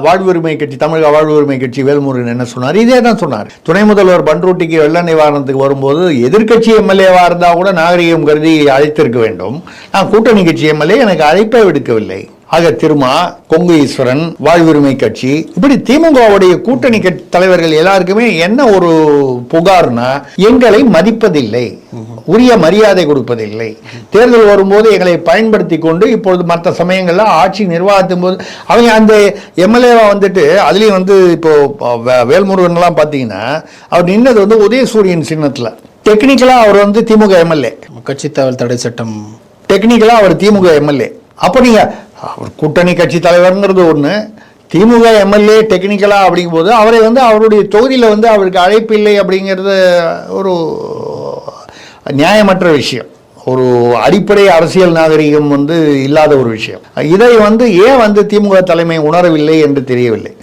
வாழ்வுரிமை கட்சி, தமிழக வாழ்வுரிமை கட்சி வேல்முருகன் என்ன சொன்னார்? இதே தான் சொன்னார். துணை முதல்வர் பண்ருட்டிக்கு வெள்ள நிவாரணத்துக்கு வரும்போது எதிர்க்கட்சி எம்எல்ஏவா இருந்தா கூட நாகரிகம் கருதி அழைத்திருக்க வேண்டும். நான் கூட்டணி கட்சி எம்எல்ஏ, எனக்கு அழைப்பே விடுக்கவில்லை. ஆக திருமா, கொங்கு ஈஸ்வரன், வாழ்வுரிமை கட்சி, இப்படி திமுகவுடைய கூட்டணி தலைவர்கள் எல்லாருக்குமே என்ன ஒரு புகார்னா, எங்களை மதிப்பதில்லை, உரிய மரியாதை கொடுப்பதில்லை. தேர்தல் வரும்போது எங்களை பயன்படுத்தி கொண்டு இப்பொழுது மற்ற சமயங்கள்ல ஆட்சி நிர்வாகத்தின் போது அவங்க அந்த எம்எல்ஏவா வந்துட்டு, அதுலயும் இப்போ வேல்முருகன் எல்லாம் பாத்தீங்கன்னா அவர் நின்னது உதயசூரியன் சின்னத்துல. டெக்னிக்கலா அவர் திமுக எம்எல்ஏ, கட்சி தகவல் தடை சட்டம், டெக்னிக்கலா அவர் திமுக எம்எல்ஏ. அப்ப நீங்க அவர் கூட்டணி கட்சி தலைவர்ங்கிறது ஒண்ணு, திமுக எம்எல்ஏ டெக்னிக்கலா அப்படிங்கும் போது அவரை அவருடைய தொகுதியில அவருக்கு அழைப்பு இல்லை அப்படிங்கிறது ஒரு நியாயமற்ற விஷயம், ஒரு அடிப்படை அரசியல் நாகரிகம் இல்லாத ஒரு விஷயம். இதை ஏன் திமுக தலைமை உணரவில்லை என்று தெரியவில்லை.